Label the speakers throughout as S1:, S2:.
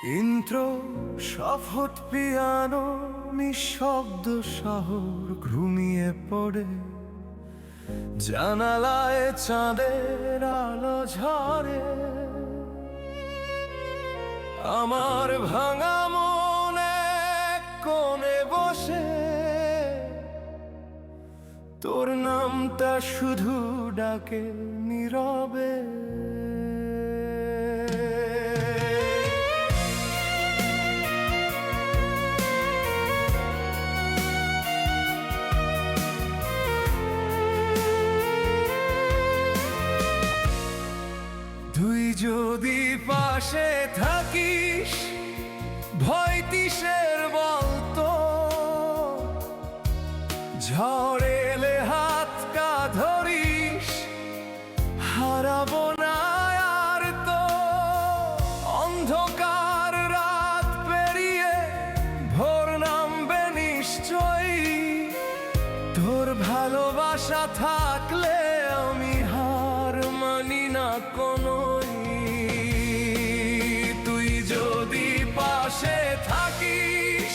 S1: ইন্দ্র শপথ পিয়ানো নিঃশব্দ শহর ঘুমিয়ে পড়ে, জানালায় চাঁদের আলো ঝরে। আমার ভাঙা মনে কোণে বসে তোর নামটা শুধু ডাকে নীরবে। তুই যদি পাশে থাকিস ভয় কিসের বলতো, ঝড় এলে হাতটা ধরিস, হারাবো না আর তো। অন্ধকার রাত পেরিয়ে ভোর নামবে নিশ্চয়ই, তোর ভালোবাসা থাকলে আমি হার মানি না কোনোই। তুই যদি পাশে থাকিস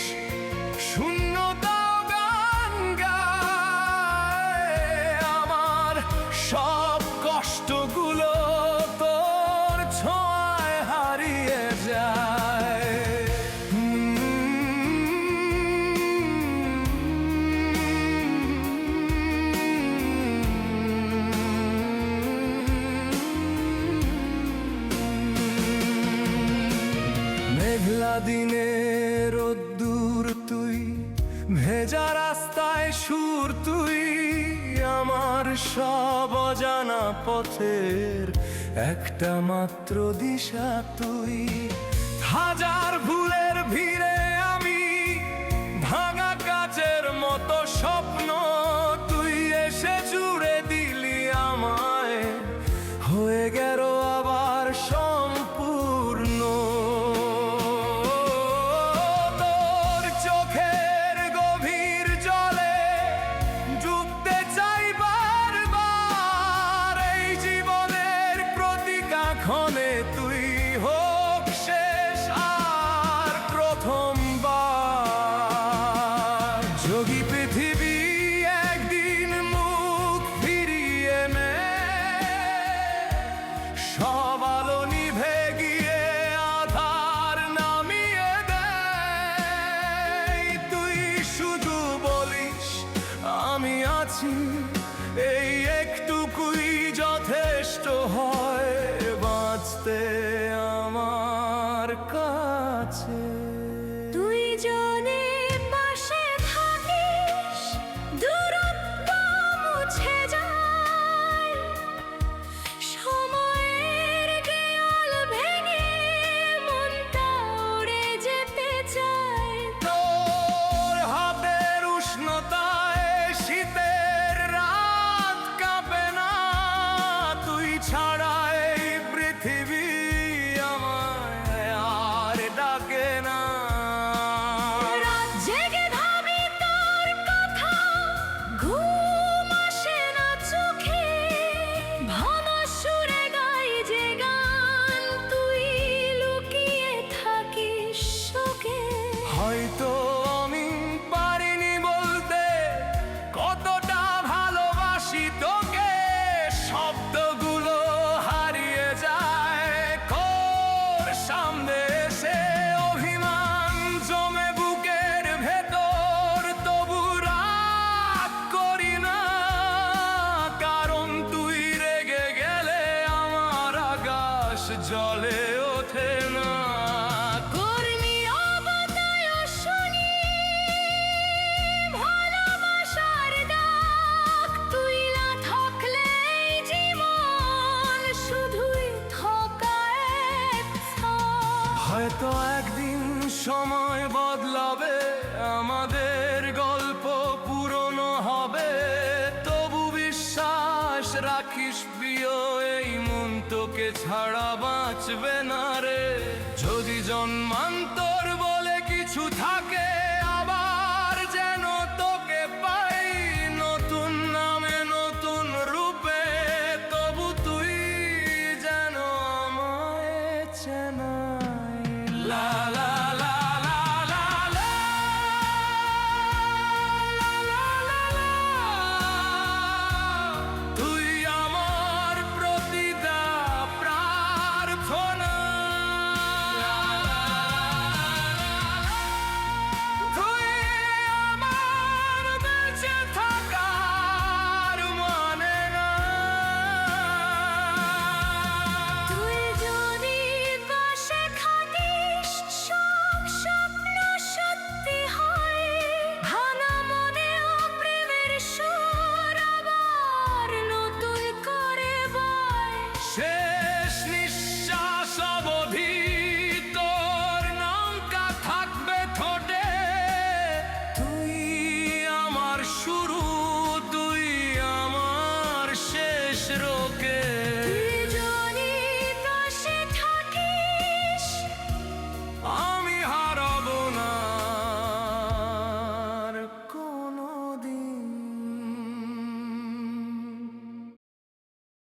S1: শূন্যতাও গান গায়, আমার সব কষ্টগুলো তোর ছোঁয়ায় হারিয়ে যায়। মেঘলা দিনে রোদ্দুর তুই, ভেজা রাস্তায় সুর তুই, আমার সব অজানা পথের একটা মাত্র দিশা তুই। হাজার ভুলের ভিড়ে আমি ভাঙা কাচের মতো স্বপ্ন, তুই এসে জুড়ে দিলি আমায়, হয়ে গেল আবার সম্পূর্ণ। ক্ষণে তুই হোক শেষ আর প্রথমবার। যোগী পৃথিবী একদিন মুখ ফিরিয়ে নে, সব আলো নিভে গিয়ে আধার নামিয়ে দেয়। তুই শুধু বলিস আমি আছি, এই একটুকুই যথেষ্ট হয় বাঁচতে আমার কাছে।
S2: তুই যদি পাশে থাকিস দূরত্ব মুছে যায়, সময়ের দেয়াল ভেঙে মনটা উড়ে যেতে চায়।
S1: তোর হাতের উষ্ণতায় শীতের রাত কাঁপে না, তুই ছাড়া এই পৃথিবী আমায় আর ডাকে না।
S2: রাত জেগে ভাবি তোর কথা, ঘুম আসে না চোখে, ভাঙা সুরে গাই যে গান, তুই লুকিয়ে থাকিস শোকে।
S1: হয়তো আমি পারিনি বলতে কতটা ভালোবাসি তোকে, শব্দগুলো হারিয়ে যায় তোর সামনে এসে। অভিমান জমে বুকের ভেতর, তবু রাগ করি না, কারণ তুই রেগে গেলে আমার আকাশ জ্বলে ওঠে না।
S2: কর্মী অবতায় শুনি ভালোবাসার ডাক, তুই না থাকলে এই জীবন শুধুই থকা এক ছাপ।
S1: হয়তো একদিন সময় বদলাবে, আমাদের গল্প পুরনো হবে, তবু বিশ্বাস রাখিস প্রিয় এই মন তোকে ছাড়া বাঁচবে না রে। যদি জন্মান্তর বলে কিছু থাকে, আবার যেন তোকে পাই নতুন নামে নতুন রূপে, তবু তুই যেন আমায় চেনা।